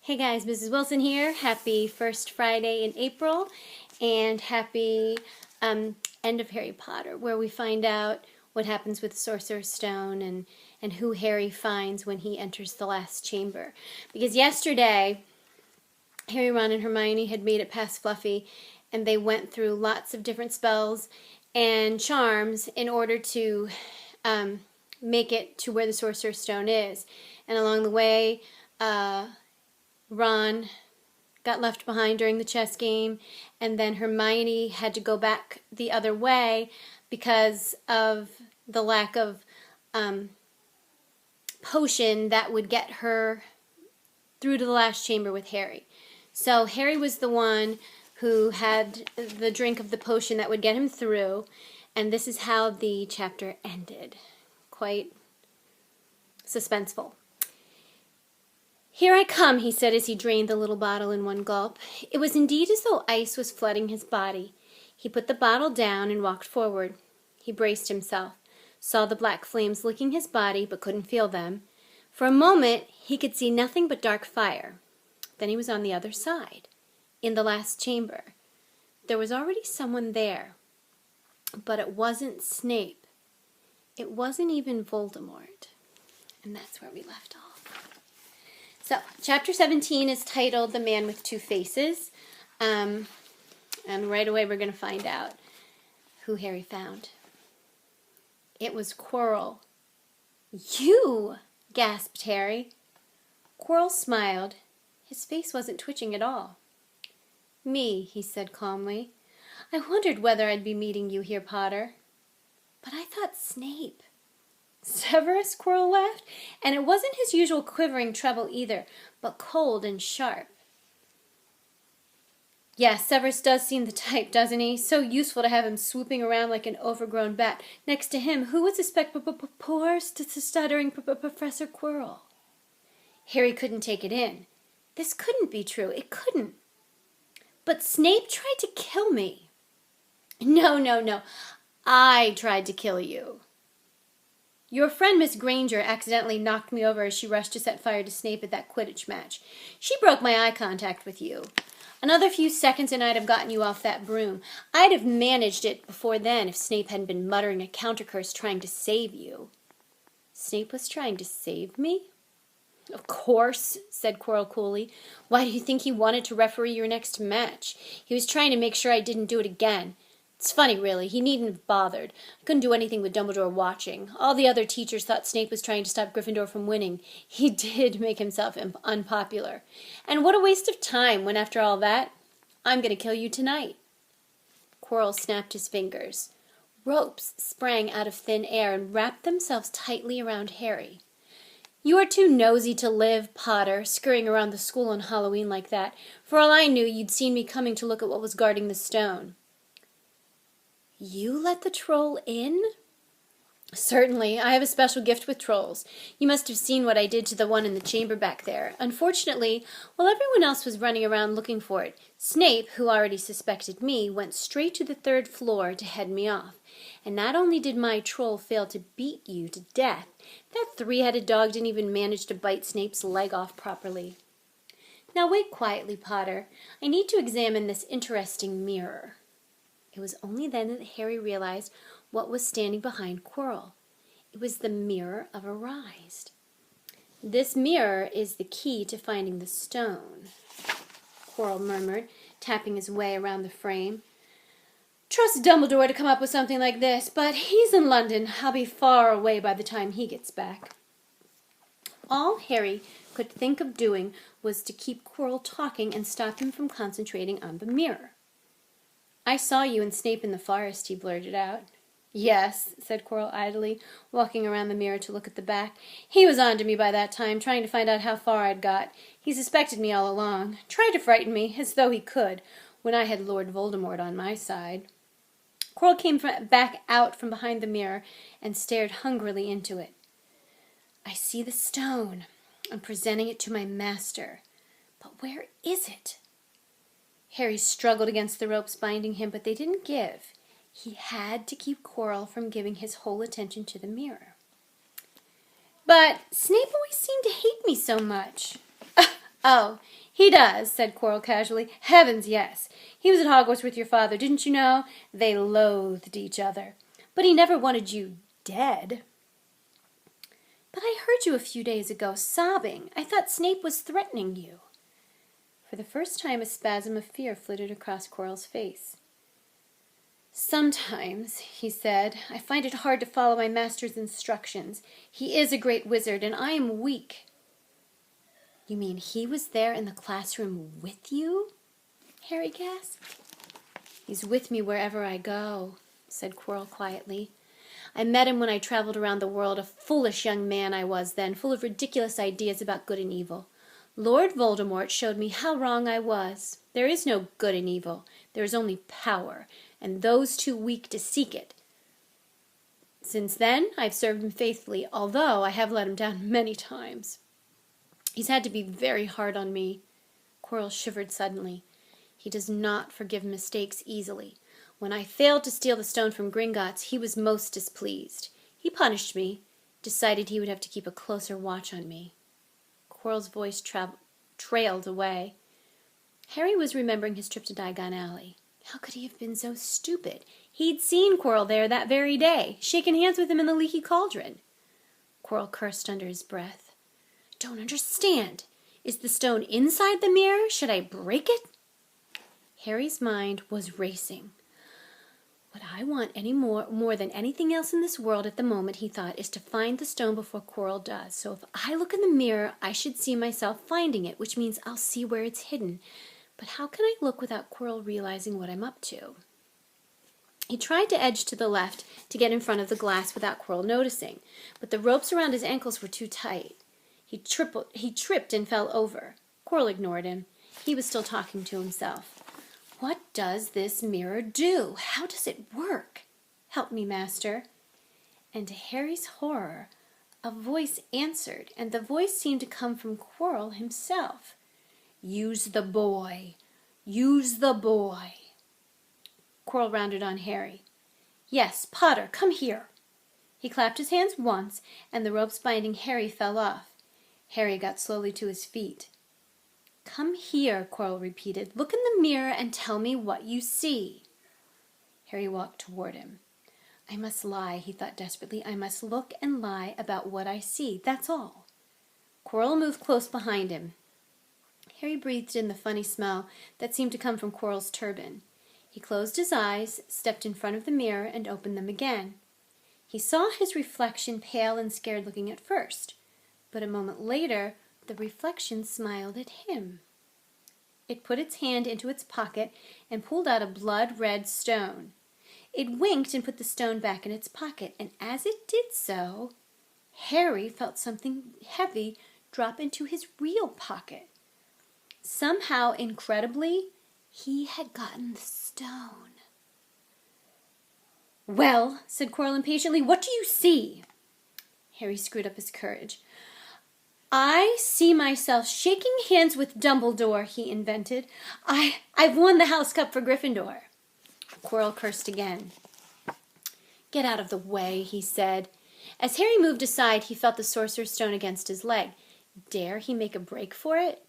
Hey guys, Mrs. Wilson here. Happy first Friday in April and happy end of Harry Potter, where we find out what happens with Sorcerer's Stone and who Harry finds when he enters the last chamber. Because yesterday, Harry, Ron, and Hermione had made it past Fluffy, and they went through lots of different spells and charms in order to make it to where the Sorcerer's Stone is. And along the way, Ron got left behind during the chess game, and then Hermione had to go back the other way because of the lack of potion that would get her through to the last chamber with Harry. So Harry was the one who had the drink of the potion that would get him through, and this is how the chapter ended. Quite suspenseful. "Here I come," he said as he drained the little bottle in one gulp. It was indeed as though ice was flooding his body. He put the bottle down and walked forward. He braced himself, saw the black flames licking his body, but couldn't feel them. For a moment, he could see nothing but dark fire. Then he was on the other side, in the last chamber. There was already someone there, but it wasn't Snape. It wasn't even Voldemort. And that's where we left off. So, chapter 17 is titled The Man with Two Faces. And right away we're going to find out who Harry found. It was Quirrell. "You!" gasped Harry. Quirrell smiled. His face wasn't twitching at all. "Me," he said calmly. "I wondered whether I'd be meeting you here, Potter." "But I thought Snape." "Severus?" Quirrell laughed, and it wasn't his usual quivering treble either, but cold and sharp. "Yes, Severus does seem the type, doesn't he? So useful to have him swooping around like an overgrown bat. Next to him, who would suspect poor stuttering Professor Quirrell?" Harry couldn't take it in. This couldn't be true. It couldn't. "But Snape tried to kill me." No. I tried to kill you. Your friend Miss Granger accidentally knocked me over as she rushed to set fire to Snape at that Quidditch match. She broke my eye contact with you. Another few seconds and I'd have gotten you off that broom. I'd have managed it before then if Snape hadn't been muttering a counter-curse trying to save you." "Snape was trying to save me?" "Of course," said Quirrell coolly. "Why do you think he wanted to referee your next match? He was trying to make sure I didn't do it again. It's funny, really. He needn't have bothered. I couldn't do anything with Dumbledore watching. All the other teachers thought Snape was trying to stop Gryffindor from winning. He did make himself unpopular. And what a waste of time, when after all that, I'm going to kill you tonight." Quirrell snapped his fingers. Ropes sprang out of thin air and wrapped themselves tightly around Harry. "You are too nosy to live, Potter, scurrying around the school on Halloween like that. For all I knew, you'd seen me coming to look at what was guarding the stone." "You let the troll in?" "Certainly. I have a special gift with trolls. You must have seen what I did to the one in the chamber back there. Unfortunately, while everyone else was running around looking for it, Snape, who already suspected me, went straight to the 3rd floor to head me off. And not only did my troll fail to beat you to death, that 3-headed dog didn't even manage to bite Snape's leg off properly. Now wait quietly, Potter. I need to examine this interesting mirror." It was only then that Harry realized what was standing behind Quirrell. It was the Mirror of Arise. "This mirror is the key to finding the stone," Quirrell murmured, tapping his way around the frame. "Trust Dumbledore to come up with something like this, but he's in London. I'll be far away by the time he gets back." All Harry could think of doing was to keep Quirrell talking and stop him from concentrating on the mirror. "I saw you and Snape in the forest," he blurted out. "Yes," said Quirrell idly, walking around the mirror to look at the back. "He was on to me by that time, trying to find out how far I'd got. He suspected me all along. Tried to frighten me, as though he could, when I had Lord Voldemort on my side." Quirrell came back out from behind the mirror and stared hungrily into it. "I see the stone. I'm presenting it to my master. But where is it?" Harry struggled against the ropes binding him, but they didn't give. He had to keep Quirrell from giving his whole attention to the mirror. "But Snape always seemed to hate me so much." Oh, he does, said Quirrell casually. Heavens, yes. He was at Hogwarts with your father, didn't you know? They loathed each other. But he never wanted you dead. But I heard you a few days ago sobbing. I thought Snape was threatening you. For the first time, a spasm of fear flitted across Quirrell's face. Sometimes, he said, I find it hard to follow my master's instructions. He is a great wizard, and I am weak. You mean he was there in the classroom with you? Harry gasped. He's with me wherever I go, said Quirrell quietly. I met him when I traveled around the world, a foolish young man I was then, full of ridiculous ideas about good and evil. Lord Voldemort showed me how wrong I was. There is no good and evil. There is only power, and those too weak to seek it. Since then, I've served him faithfully, although I have let him down many times. He's had to be very hard on me. Quirrell shivered suddenly. He does not forgive mistakes easily. When I failed to steal the stone from Gringotts, he was most displeased. He punished me, decided he would have to keep a closer watch on me. Quirrell's voice trailed away. Harry was remembering his trip to Diagon Alley. How could he have been so stupid? He'd seen Quirrell there that very day, shaken hands with him in the leaky cauldron. Quirrell cursed under his breath. Don't understand. Is the stone inside the mirror? Should I break it? Harry's mind was racing. What I want more than anything else in this world at the moment, he thought, is to find the stone before Quirrell does. So if I look in the mirror, I should see myself finding it, which means I'll see where it's hidden. But how can I look without Quirrell realizing what I'm up to? He tried to edge to the left to get in front of the glass without Quirrell noticing, but the ropes around his ankles were too tight. He tripped and fell over. Quirrell ignored him. He was still talking to himself. What does this mirror do? How does it work? Help me, master. And to Harry's horror, a voice answered, and the voice seemed to come from Quirrell himself. Use the boy. Use the boy. Quirrell rounded on Harry. Yes, Potter, come here. He clapped his hands once, and the ropes binding Harry fell off. Harry got slowly to his feet. Come here, Quirrell repeated. Look in the mirror and tell me what you see. Harry walked toward him. I must lie, he thought desperately. I must look and lie about what I see. That's all. Quirrell moved close behind him. Harry breathed in the funny smell that seemed to come from Quirrell's turban. He closed his eyes, stepped in front of the mirror, and opened them again. He saw his reflection pale and scared-looking at first, but a moment later the reflection smiled at him. It put its hand into its pocket and pulled out a blood-red stone. It winked and put the stone back in its pocket, and as it did so, Harry felt something heavy drop into his real pocket. Somehow, incredibly, he had gotten the stone. Well, said Quirrell impatiently, what do you see? Harry screwed up his courage. I see myself shaking hands with Dumbledore, he invented. I've won the House Cup for Gryffindor. Quirrell cursed again. Get out of the way, he said. As Harry moved aside, he felt the Sorcerer's Stone against his leg. Dare he make a break for it?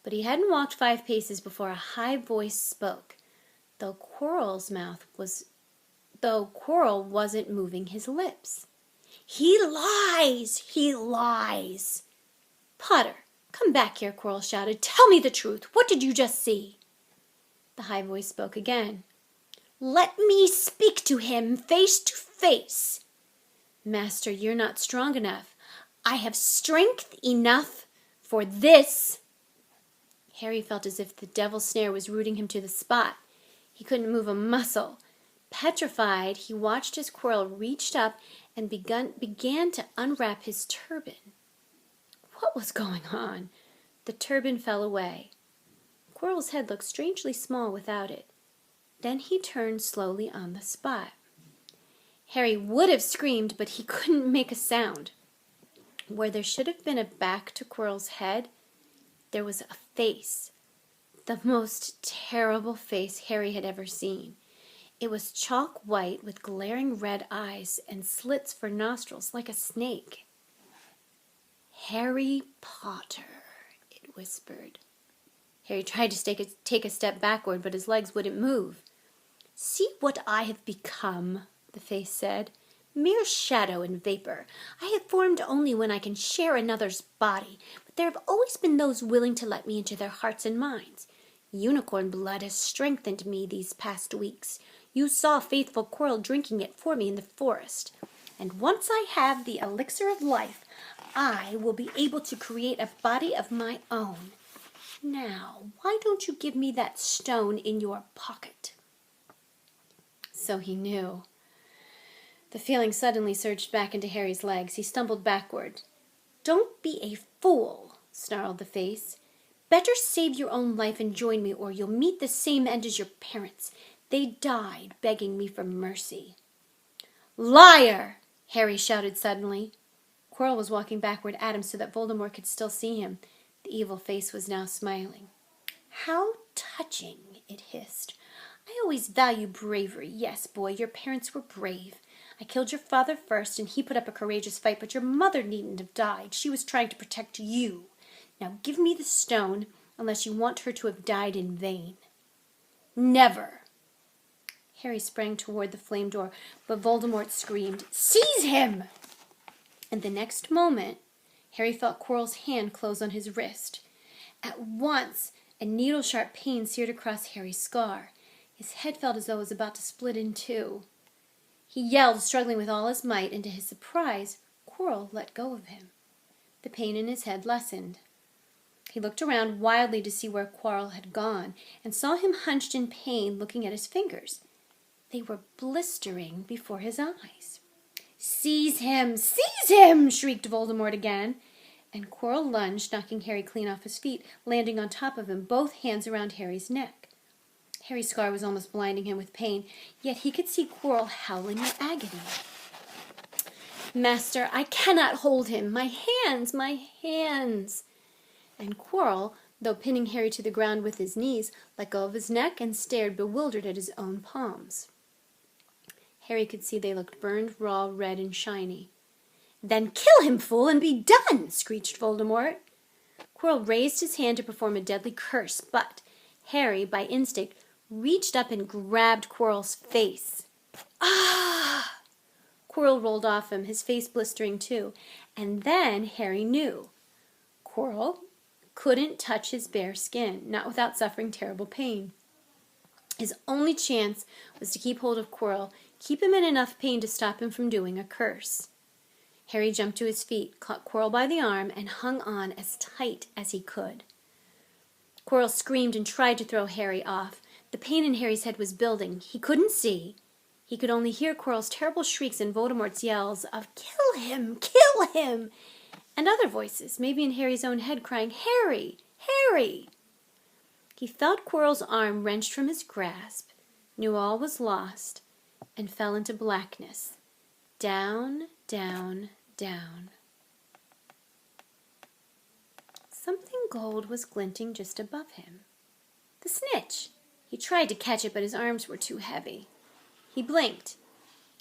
But he hadn't walked 5 paces before a high voice spoke, though Quirrell wasn't moving his lips. He lies! He lies! Potter, come back here, Quirrell shouted. Tell me the truth. What did you just see? The high voice spoke again. Let me speak to him face to face. Master, you're not strong enough. I have strength enough for this. Harry felt as if the devil's snare was rooting him to the spot. He couldn't move a muscle. Petrified, he watched as Quirrell reached up and began to unwrap his turban. What was going on? The turban fell away. Quirrell's head looked strangely small without it. Then he turned slowly on the spot. Harry would have screamed, but he couldn't make a sound. Where there should have been a back to Quirrell's head, there was a face. The most terrible face Harry had ever seen. It was chalk white with glaring red eyes and slits for nostrils like a snake. Harry Potter, it it whispered. Harry tried to take a step backward, but his legs wouldn't move. "See what I have become," the face said. "Mere shadow and vapor. I have formed only when I can share another's body, but there have always been those willing to let me into their hearts and minds. Unicorn blood has strengthened me these past weeks. You saw faithful Quirrell drinking it for me in the forest. And once I have the elixir of life, I will be able to create a body of my own. Now, why don't you give me that stone in your pocket?" So he knew. The feeling suddenly surged back into Harry's legs. He stumbled backward. "Don't be a fool," snarled the face. "Better save your own life and join me, or you'll meet the same end as your parents. They died begging me for mercy." "Liar!" Harry shouted suddenly. Quirrell was walking backward at him so that Voldemort could still see him. The evil face was now smiling. "How touching," it hissed. "I always value bravery. Yes, boy, your parents were brave. I killed your father first, and he put up a courageous fight, but your mother needn't have died. She was trying to protect you. Now give me the stone, unless you want her to have died in vain." "Never!" Harry sprang toward the flame door, but Voldemort screamed, "Seize him!" And the next moment, Harry felt Quirrell's hand close on his wrist. At once, a needle-sharp pain seared across Harry's scar. His head felt as though it was about to split in two. He yelled, struggling with all his might, and to his surprise, Quirrell let go of him. The pain in his head lessened. He looked around wildly to see where Quirrell had gone, and saw him hunched in pain, looking at his fingers. They were blistering before his eyes. "Seize him! Seize him!" shrieked Voldemort again. And Quirrell lunged, knocking Harry clean off his feet, landing on top of him, both hands around Harry's neck. Harry's scar was almost blinding him with pain, yet he could see Quirrell howling in agony. "Master, I cannot hold him! My hands! My hands!" And Quirrell, though pinning Harry to the ground with his knees, let go of his neck and stared bewildered at his own palms. Harry could see they looked burned, raw, red, and shiny. "Then kill him, fool, and be done!" screeched Voldemort. Quirrell raised his hand to perform a deadly curse, but Harry, by instinct, reached up and grabbed Quirrell's face. "Ah!" Quirrell rolled off him, his face blistering too, and then Harry knew. Quirrell couldn't touch his bare skin, not without suffering terrible pain. His only chance was to keep hold of Quirrell, keep him in enough pain to stop him from doing a curse. Harry jumped to his feet, caught Quirrell by the arm, and hung on as tight as he could. Quirrell screamed and tried to throw Harry off. The pain in Harry's head was building. He couldn't see. He could only hear Quirrell's terrible shrieks and Voldemort's yells of, "Kill him! Kill him!" and other voices, maybe in Harry's own head, crying, "Harry! Harry!" He felt Quirrell's arm wrenched from his grasp, knew all was lost, and fell into blackness. Down, down, down. Something gold was glinting just above him. The snitch! He tried to catch it, but his arms were too heavy. He blinked.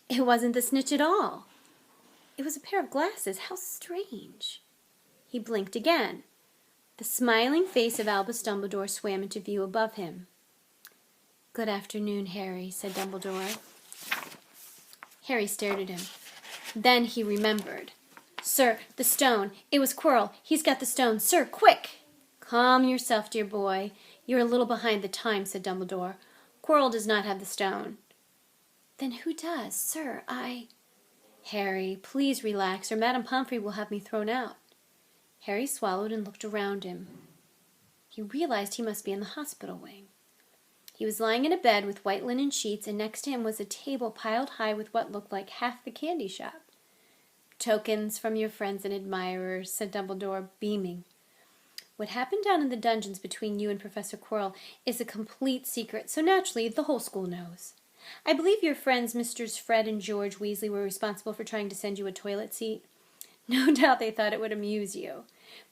It wasn't the snitch at all. It was a pair of glasses. How strange. He blinked again. The smiling face of Albus Dumbledore swam into view above him. "Good afternoon, Harry," said Dumbledore. Harry stared at him. Then he remembered. "Sir, the stone. It was Quirrell. He's got the stone. Sir, quick!" "Calm yourself, dear boy. You're a little behind the time," said Dumbledore. "Quirrell does not have the stone." "Then who does? Sir, I—" "Harry, please relax, or Madame Pomfrey will have me thrown out." Harry swallowed and looked around him. He realized he must be in the hospital wing. He was lying in a bed with white linen sheets, and next to him was a table piled high with what looked like half the candy shop. "Tokens from your friends and admirers," said Dumbledore, beaming. "What happened down in the dungeons between you and Professor Quirrell is a complete secret, so naturally the whole school knows. I believe your friends Messrs. Fred and George Weasley were responsible for trying to send you a toilet seat. No doubt they thought it would amuse you.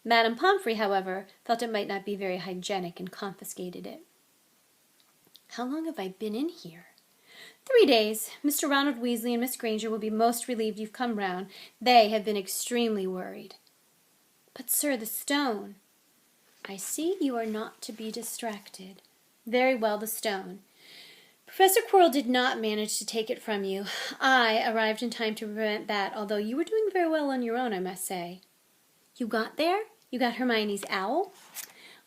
Madame Pomfrey, however, felt it might not be very hygienic and confiscated it." "How long have I been in here?" 3 days. Mr. Ronald Weasley and Miss Granger will be most relieved you've come round. They have been extremely worried." "But, sir, the stone—" I see you are not to be distracted. Very well, the stone. Professor Quirrell did not manage to take it from you. I arrived in time to prevent that, although you were doing very well on your own, I must say. You got there? You got Hermione's owl?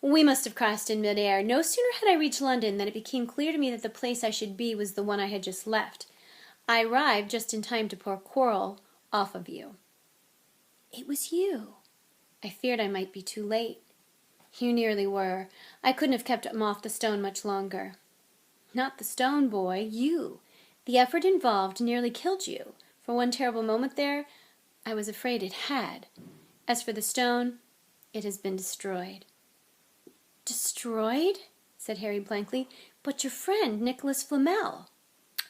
We must have crossed in midair. No sooner had I reached London than it became clear to me that the place I should be was the one I had just left. I arrived just in time to pour Quirrell off of you. It was you. I feared I might be too late. You nearly were. I couldn't have kept him off the stone much longer. Not the stone, boy, you. The effort involved nearly killed you. For one terrible moment there, I was afraid it had. As for the stone, it has been destroyed. Destroyed? Said Harry blankly. But your friend, Nicholas Flamel.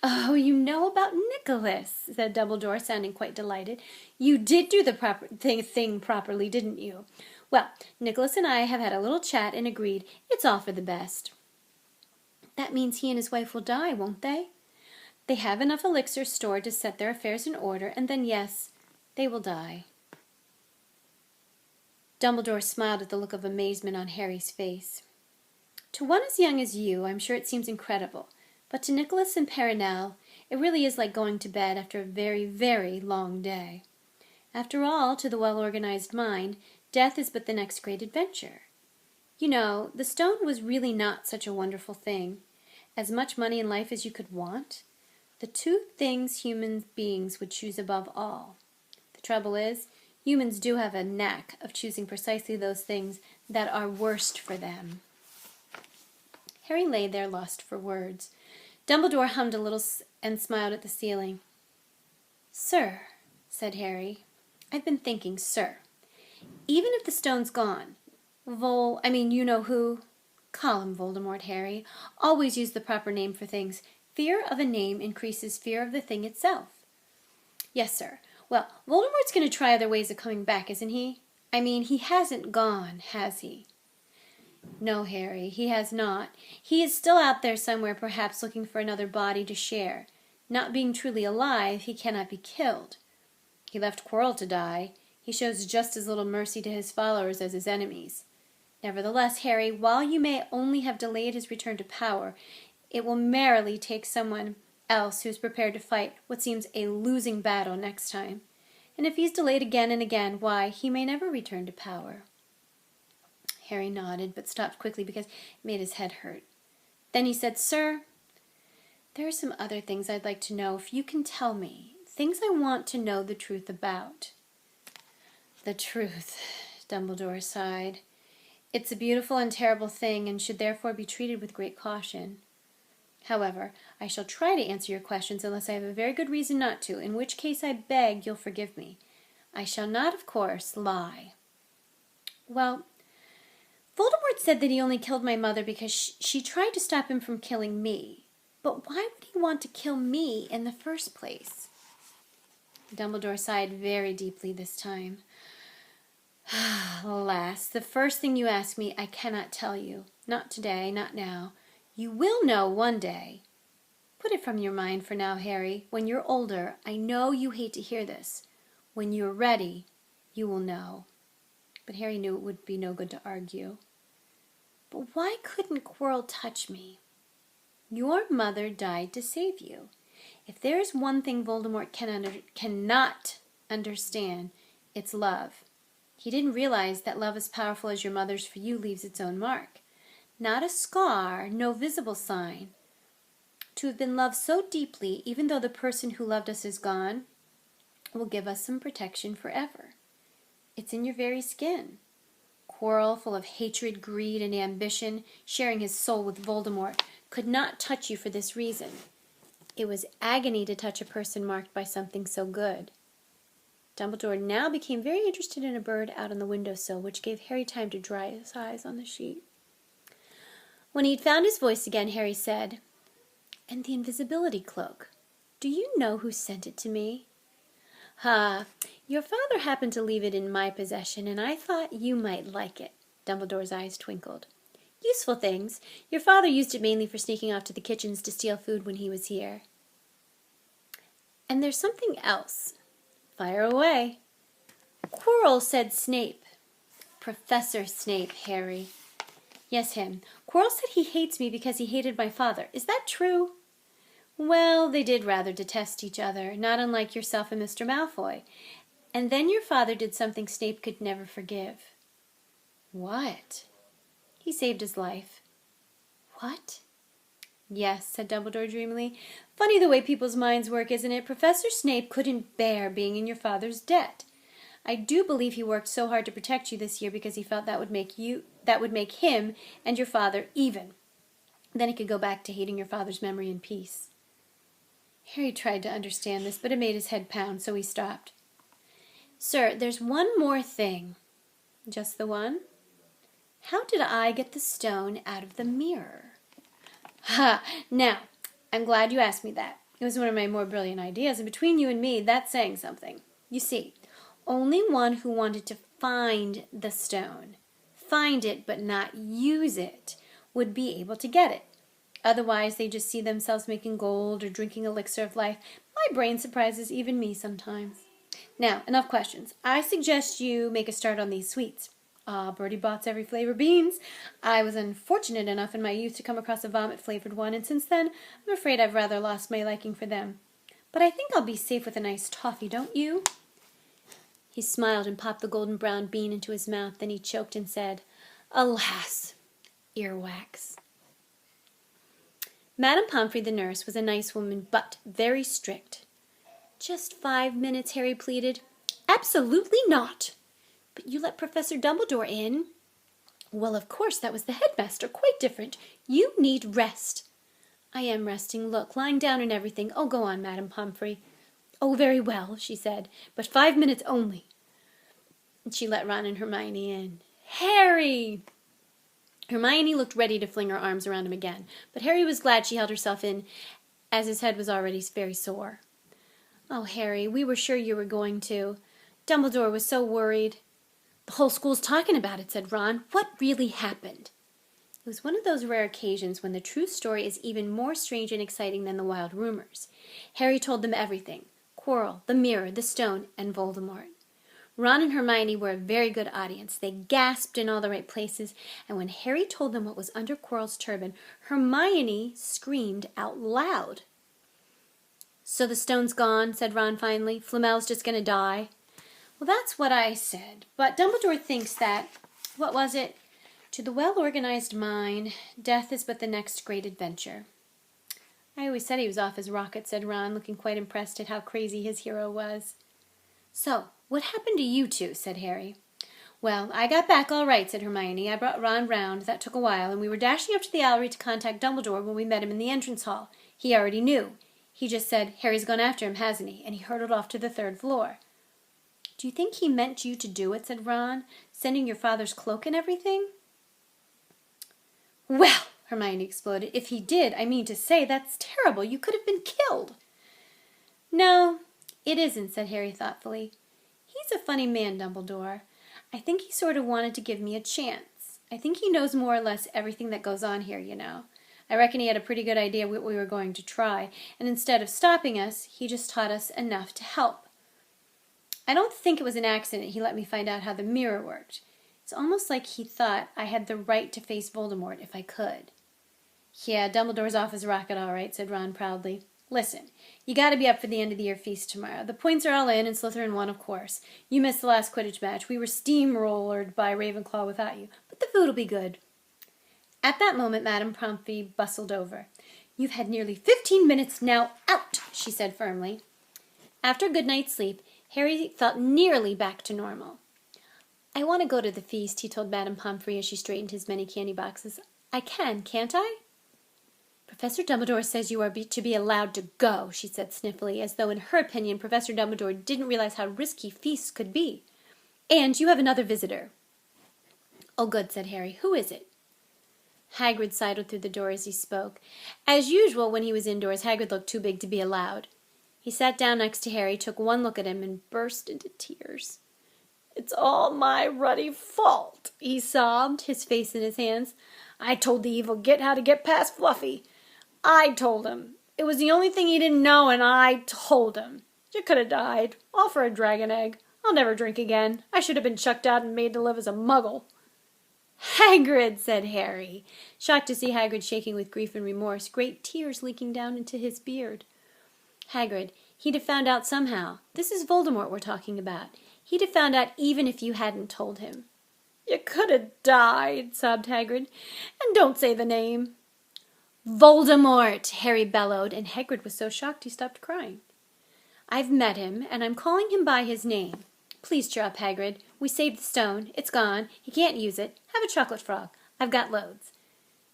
Oh, you know about Nicholas, said Dumbledore, sounding quite delighted. You did do the proper thing properly, didn't you? Well, Nicholas and I have had a little chat and agreed it's all for the best. That means he and his wife will die, won't they? They have enough elixir stored to set their affairs in order, and then, yes, they will die. Dumbledore smiled at the look of amazement on Harry's face. To one as young as you, I'm sure it seems incredible, but to Nicholas and Perenelle, it really is like going to bed after a very, very long day. After all, to the well-organized mind, death is but the next great adventure. You know, the stone was really not such a wonderful thing. As much money in life as you could want. The two things human beings would choose above all. The trouble is, humans do have a knack of choosing precisely those things that are worst for them. Harry lay there lost for words. Dumbledore hummed a little and smiled at the ceiling. Sir, said Harry, I've been thinking, sir. Even if the stone's gone, you know who? Call him Voldemort, Harry. Always use the proper name for things. Fear of a name increases fear of the thing itself. Yes, sir. Well, Voldemort's going to try other ways of coming back, isn't he? He hasn't gone, has he? No, Harry, he has not. He is still out there somewhere, perhaps looking for another body to share. Not being truly alive, he cannot be killed. He left Quirrell to die. He shows just as little mercy to his followers as his enemies. Nevertheless, Harry, while you may only have delayed his return to power, it will merely take someone else who is prepared to fight what seems a losing battle next time. And if he's delayed again and again, why, he may never return to power. Harry nodded, but stopped quickly because it made his head hurt. Then he said, Sir, there are some other things I'd like to know, if you can tell me. Things I want to know the truth about. The truth, Dumbledore sighed. It's a beautiful and terrible thing, and should therefore be treated with great caution. However, I shall try to answer your questions unless I have a very good reason not to, in which case I beg you'll forgive me. I shall not, of course, lie. Well, Voldemort said that he only killed my mother because she tried to stop him from killing me. But why would he want to kill me in the first place? Dumbledore sighed very deeply this time. Alas, the first thing you ask me, I cannot tell you. Not today, not now. You will know one day. Put it from your mind for now, Harry. When you're older, I know you hate to hear this. When you're ready, you will know. But Harry knew it would be no good to argue. But why couldn't Quirrell touch me? Your mother died to save you. If there is one thing Voldemort cannot understand, it's love. He didn't realize that love as powerful as your mother's for you leaves its own mark. Not a scar, no visible sign. To have been loved so deeply, even though the person who loved us is gone, will give us some protection forever. It's in your very skin. Quirrell, full of hatred, greed, and ambition, sharing his soul with Voldemort, could not touch you for this reason. It was agony to touch a person marked by something so good. Dumbledore now became very interested in a bird out on the windowsill, which gave Harry time to dry his eyes on the sheet. When he had found his voice again, Harry said, And the invisibility cloak. Do you know who sent it to me? Your father happened to leave it in my possession, and I thought you might like it. Dumbledore's eyes twinkled. Useful things. Your father used it mainly for sneaking off to the kitchens to steal food when he was here. And there's something else. Fire away. Quirrell said Snape. Professor Snape, Harry. Yes, him. Quirrell said he hates me because he hated my father. Is that true? Well, they did rather detest each other, not unlike yourself and Mr. Malfoy. And then your father did something Snape could never forgive. What? He saved his life. What? Yes, said Dumbledore dreamily. Funny the way people's minds work, isn't it? Professor Snape couldn't bear being in your father's debt. I do believe he worked so hard to protect you this year because he felt that would make him and your father even. Then he could go back to hating your father's memory in peace. Harry tried to understand this, but it made his head pound, so he stopped. Sir, there's one more thing. Just the one? How did I get the stone out of the mirror? Ha! Now, I'm glad you asked me that. It was one of my more brilliant ideas, and between you and me, that's saying something. You see, only one who wanted to find the stone, find it but not use it, would be able to get it. Otherwise, they just see themselves making gold or drinking elixir of life. My brain surprises even me sometimes. Now, enough questions. I suggest you make a start on these sweets. Bertie Bott's every flavor beans. I was unfortunate enough in my youth to come across a vomit-flavored one, and since then, I'm afraid I've rather lost my liking for them. But I think I'll be safe with a nice toffee, don't you? He smiled and popped the golden brown bean into his mouth. Then he choked and said, Alas, earwax. Madame Pomfrey, the nurse, was a nice woman, but very strict. Just 5 minutes, Harry pleaded. Absolutely not. But you let Professor Dumbledore in. Well, of course, that was the headmaster. Quite different. You need rest. I am resting. Look, lying down and everything. Oh, go on, Madame Pomfrey. Oh, very well, she said, but 5 minutes only. And she let Ron and Hermione in. Harry! Hermione looked ready to fling her arms around him again, but Harry was glad she held herself in, as his head was already very sore. Oh, Harry, we were sure you were going to. Dumbledore was so worried. The whole school's talking about it, said Ron. What really happened? It was one of those rare occasions when the true story is even more strange and exciting than the wild rumors. Harry told them everything. Quirrell, the mirror, the stone, and Voldemort. Ron and Hermione were a very good audience. They gasped in all the right places, and when Harry told them what was under Quirrell's turban, Hermione screamed out loud. So the stone's gone, said Ron finally. Flamel's just going to die. Well, that's what I said, but Dumbledore thinks that, what was it? To the well-organized mind, death is but the next great adventure. I always said he was off his rocket, said Ron, looking quite impressed at how crazy his hero was. So, what happened to you two? Said Harry. Well, I got back all right, said Hermione. I brought Ron round. That took a while, and we were dashing up to the Owlery to contact Dumbledore when we met him in the entrance hall. He already knew. He just said, Harry's gone after him, hasn't he? And he hurtled off to the 3rd floor. Do you think he meant you to do it, said Ron, sending your father's cloak and everything? Well, Hermione exploded, if he did, I mean to say, that's terrible. You could have been killed. No, it isn't, said Harry thoughtfully. He's a funny man, Dumbledore. I think he sort of wanted to give me a chance. I think he knows more or less everything that goes on here, you know. I reckon he had a pretty good idea what we were going to try, and instead of stopping us, he just taught us enough to help. I don't think it was an accident he let me find out how the mirror worked. It's almost like he thought I had the right to face Voldemort if I could. Yeah, Dumbledore's off his rocket all right, said Ron proudly. Listen, you got to be up for the end-of-the-year feast tomorrow. The points are all in, and Slytherin won, of course. You missed the last Quidditch match. We were steamrollered by Ravenclaw without you, but the food will be good. At that moment, Madame Pomfrey bustled over. You've had nearly 15 minutes now. Out, she said firmly. After a good night's sleep, Harry felt nearly back to normal. I want to go to the feast, he told Madame Pomfrey as she straightened his many candy boxes. I can, can't I? Professor Dumbledore says you are to be allowed to go, she said sniffily, as though in her opinion Professor Dumbledore didn't realize how risky feasts could be. And you have another visitor. Oh, good, said Harry. Who is it? Hagrid sidled through the door as he spoke. As usual, when he was indoors, Hagrid looked too big to be allowed. He sat down next to Harry, took one look at him, and burst into tears. It's all my ruddy fault, he sobbed, his face in his hands. I told the evil git how to get past Fluffy. I told him. It was the only thing he didn't know, and I told him. You could have died, all for a dragon egg. I'll never drink again. I should have been chucked out and made to live as a muggle." "Hagrid," said Harry, shocked to see Hagrid shaking with grief and remorse, great tears leaking down into his beard. "Hagrid, he'd have found out somehow. This is Voldemort we're talking about. He'd have found out even if you hadn't told him." "You could have died," sobbed Hagrid. "And don't say the name." "Voldemort!" Harry bellowed, and Hagrid was so shocked he stopped crying. "I've met him, and I'm calling him by his name. Please cheer up, Hagrid. We saved the stone. It's gone. He can't use it. Have a chocolate frog. I've got loads."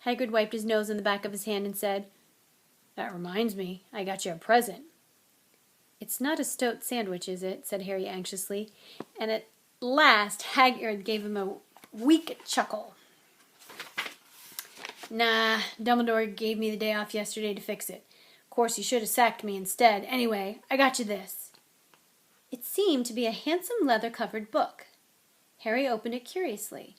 Hagrid wiped his nose on the back of his hand and said, "That reminds me, I got you a present." "It's not a stoat sandwich, is it?" said Harry anxiously. And at last Hagrid gave him a weak chuckle. "Nah, Dumbledore gave me the day off yesterday to fix it. Of course, he should have sacked me instead. Anyway, I got you this." It seemed to be a handsome leather-covered book. Harry opened it curiously.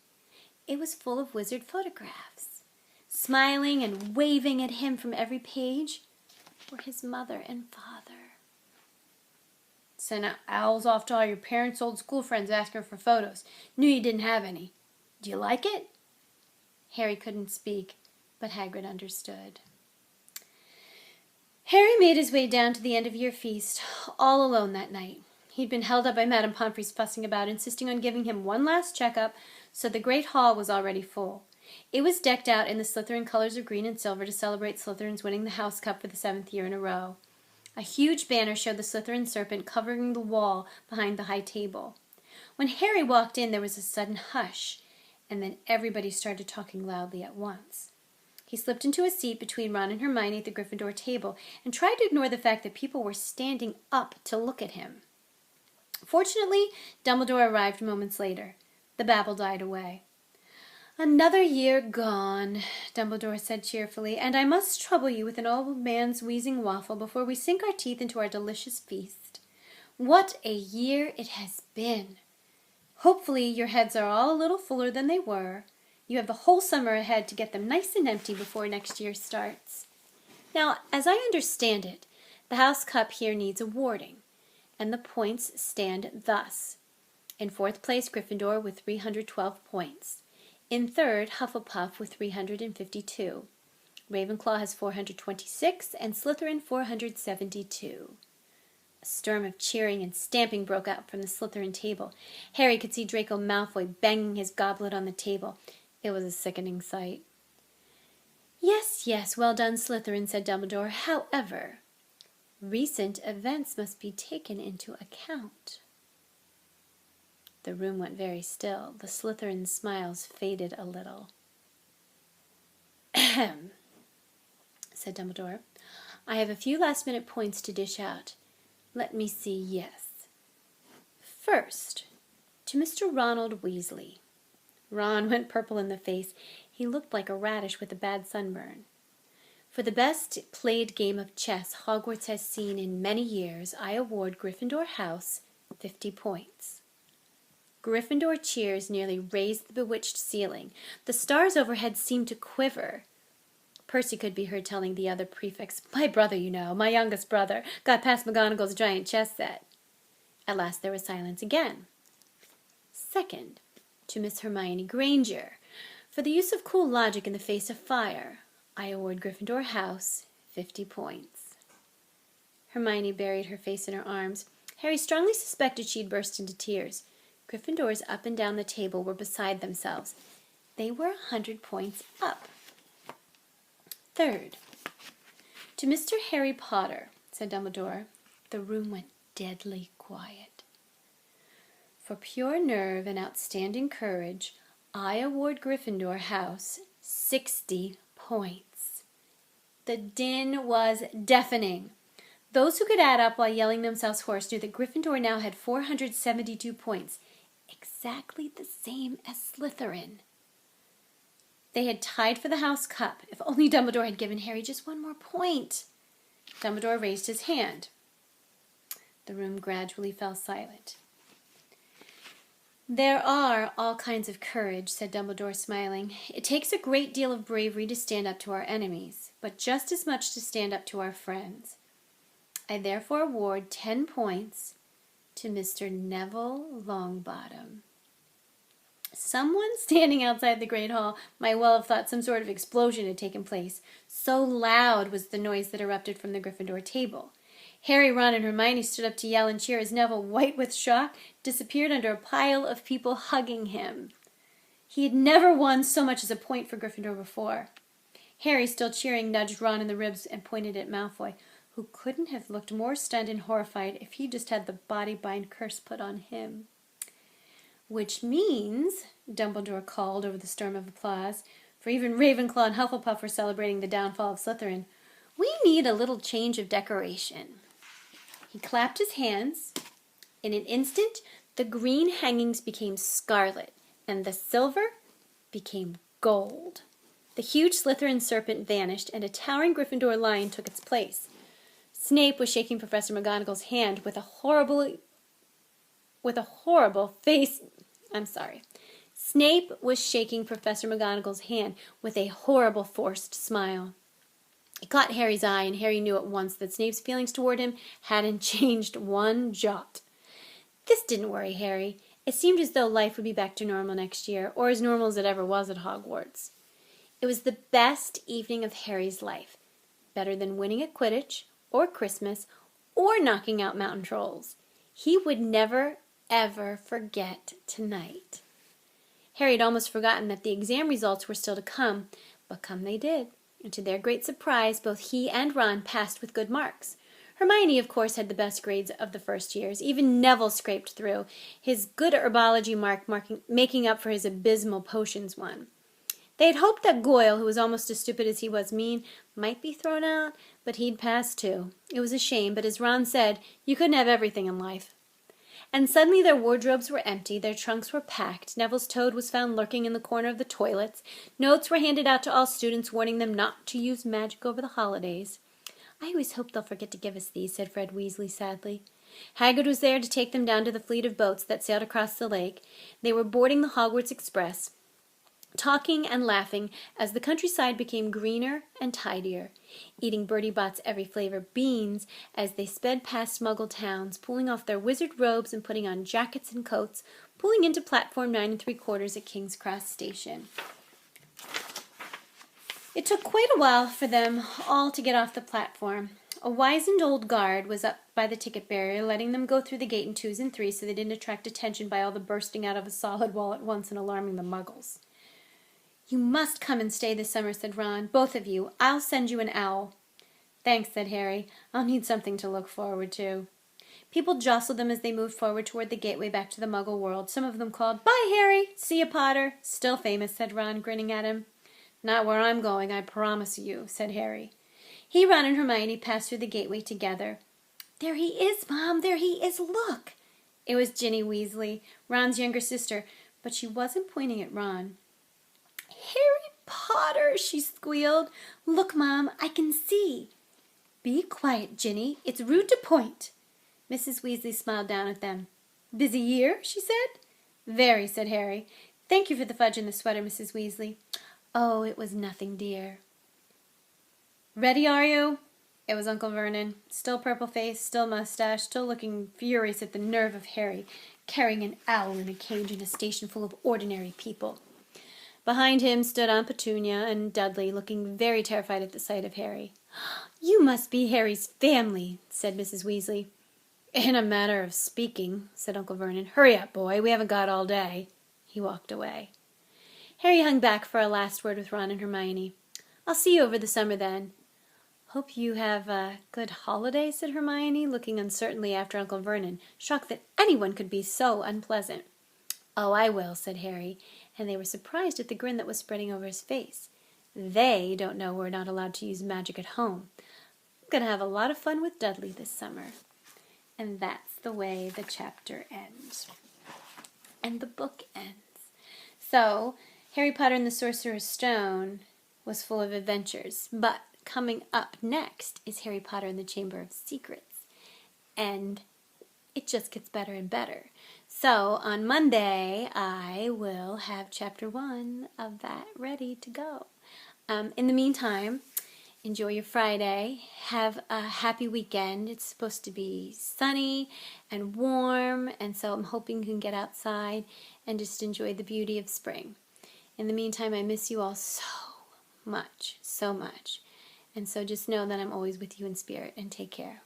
It was full of wizard photographs. Smiling and waving at him from every page were his mother and father. "Sent owls off to all your parents' old school friends asking for photos. Knew you didn't have any. Do you like it?" Harry couldn't speak, but Hagrid understood. Harry made his way down to the end-of-year feast, all alone that night. He'd been held up by Madame Pomfrey's fussing about, insisting on giving him one last checkup, so the great hall was already full. It was decked out in the Slytherin colors of green and silver to celebrate Slytherin's winning the House Cup for the 7th year in a row. A huge banner showed the Slytherin serpent covering the wall behind the high table. When Harry walked in, there was a sudden hush, and then everybody started talking loudly at once. He slipped into a seat between Ron and Hermione at the Gryffindor table and tried to ignore the fact that people were standing up to look at him. Fortunately, Dumbledore arrived moments later. The babble died away. "Another year gone," Dumbledore said cheerfully, "and I must trouble you with an old man's wheezing waffle before we sink our teeth into our delicious feast. What a year it has been! Hopefully your heads are all a little fuller than they were. You have the whole summer ahead to get them nice and empty before next year starts. Now, as I understand it, the House Cup here needs awarding, and the points stand thus. In 4th place, Gryffindor with 312 points. In 3rd, Hufflepuff with 352. Ravenclaw has 426, and Slytherin 472. A storm of cheering and stamping broke out from the Slytherin table. Harry could see Draco Malfoy banging his goblet on the table. It was a sickening sight. "Yes, yes, well done, Slytherin," said Dumbledore. "However, recent events must be taken into account." The room went very still. The Slytherin smiles faded a little. "Ahem," said Dumbledore. "I have a few last-minute points to dish out. Let me see, yes. First, to Mr. Ronald Weasley." Ron went purple in the face. He looked like a radish with a bad sunburn. "For the best played game of chess Hogwarts has seen in many years, I award Gryffindor House 50 points." Gryffindor cheers nearly raised the bewitched ceiling. The stars overhead seemed to quiver. Percy could be heard telling the other prefects, "My brother, you know, my youngest brother, got past McGonagall's giant chess set." At last there was silence again. Second, to Miss Hermione Granger. "For the use of cool logic in the face of fire, I award Gryffindor House 50 points." Hermione buried her face in her arms. Harry strongly suspected she'd burst into tears. Gryffindors up and down the table were beside themselves. They were 100 points up. Third, to Mr. Harry Potter, said Dumbledore. The room went deadly quiet. "For pure nerve and outstanding courage, I award Gryffindor House 60 points. The din was deafening. Those who could add up while yelling themselves hoarse knew that Gryffindor now had 472 points, exactly the same as Slytherin. They had tied for the House Cup. If only Dumbledore had given Harry just one more point. Dumbledore raised his hand. The room gradually fell silent. "There are all kinds of courage," said Dumbledore, smiling. "It takes a great deal of bravery to stand up to our enemies, but just as much to stand up to our friends. I therefore award 10 points to Mr. Neville Longbottom. Someone standing outside the Great Hall might well have thought some sort of explosion had taken place. So loud was the noise that erupted from the Gryffindor table. Harry, Ron, and Hermione stood up to yell and cheer as Neville, white with shock, disappeared under a pile of people hugging him. He had never won so much as a point for Gryffindor before. Harry, still cheering, nudged Ron in the ribs and pointed at Malfoy, who couldn't have looked more stunned and horrified if he just had the body-bind curse put on him. "Which means," Dumbledore called over the storm of applause, for even Ravenclaw and Hufflepuff were celebrating the downfall of Slytherin, "we need a little change of decoration." He clapped his hands. In an instant, the green hangings became scarlet, and the silver became gold. The huge Slytherin serpent vanished, and a towering Gryffindor lion took its place. Snape was shaking Professor McGonagall's hand with a horrible face. Snape was shaking Professor McGonagall's hand with a horrible forced smile. It caught Harry's eye, and Harry knew at once that Snape's feelings toward him hadn't changed one jot. This didn't worry Harry. It seemed as though life would be back to normal next year, or as normal as it ever was at Hogwarts. It was the best evening of Harry's life, better than winning at Quidditch, or Christmas, or knocking out mountain trolls. He would never, ever forget tonight. Harry had almost forgotten that the exam results were still to come, but come they did, and to their great surprise, both he and Ron passed with good marks. Hermione, of course, had the best grades of the first years. Even Neville scraped through, his good herbology making up for his abysmal potions one. They had hoped that Goyle, who was almost as stupid as he was mean, might be thrown out, but he'd passed too. It was a shame, but as Ron said, you couldn't have everything in life. And suddenly their wardrobes were empty, their trunks were packed, Neville's toad was found lurking in the corner of the toilets, notes were handed out to all students warning them not to use magic over the holidays. "I always hope they'll forget to give us these," said Fred Weasley sadly. Hagrid was there to take them down to the fleet of boats that sailed across the lake. They were boarding the Hogwarts Express, talking and laughing as the countryside became greener and tidier, eating Bertie Bott's every flavor beans as they sped past Muggle towns, pulling off their wizard robes and putting on jackets and coats, pulling into platform 9 3/4 at King's Cross Station. It took quite a while for them all to get off the platform. A wizened old guard was up by the ticket barrier, letting them go through the gate in 2s and 3s so they didn't attract attention by all the bursting out of a solid wall at once and alarming the Muggles. "You must come and stay this summer," said Ron. "Both of you. I'll send you an owl." "Thanks," said Harry. "I'll need something to look forward to." People jostled them as they moved forward toward the gateway back to the Muggle world. Some of them called, "Bye, Harry! See you, Potter!" "Still famous," said Ron, grinning at him. "Not where I'm going, I promise you," said Harry. He, Ron, and Hermione passed through the gateway together. "There he is, Mom! There he is! Look!" It was Ginny Weasley, Ron's younger sister, but she wasn't pointing at Ron. "Harry Potter!" she squealed. "Look, Mom, I can see." "Be quiet, Ginny. It's rude to point." Mrs. Weasley smiled down at them. "Busy year?" she said. "Very," said Harry. "Thank you for the fudge and the sweater, Mrs. Weasley." "Oh, it was nothing, dear." "Ready, are you?" It was Uncle Vernon, still purple-faced, still mustached, still looking furious at the nerve of Harry, carrying an owl in a cage in a station full of ordinary people. Behind him stood Aunt Petunia and Dudley, looking very terrified at the sight of Harry. "You must be Harry's family," said Mrs. Weasley. "In a manner of speaking," said Uncle Vernon. "Hurry up, boy. We haven't got all day." He walked away. Harry hung back for a last word with Ron and Hermione. "I'll see you over the summer then." "Hope you have a good holiday," said Hermione, looking uncertainly after Uncle Vernon, shocked that anyone could be so unpleasant. "Oh, I will," said Harry, and they were surprised at the grin that was spreading over his face. "They don't know we're not allowed to use magic at home. I'm going to have a lot of fun with Dudley this summer." And that's the way the chapter ends. And the book ends. So, Harry Potter and the Sorcerer's Stone was full of adventures, but coming up next is Harry Potter and the Chamber of Secrets, and it just gets better and better. So, on Monday, I will have Chapter 1 of that ready to go. In the meantime, enjoy your Friday. Have a happy weekend. It's supposed to be sunny and warm, and so I'm hoping you can get outside and just enjoy the beauty of spring. In the meantime, I miss you all so much, so much. And so just know that I'm always with you in spirit, and take care.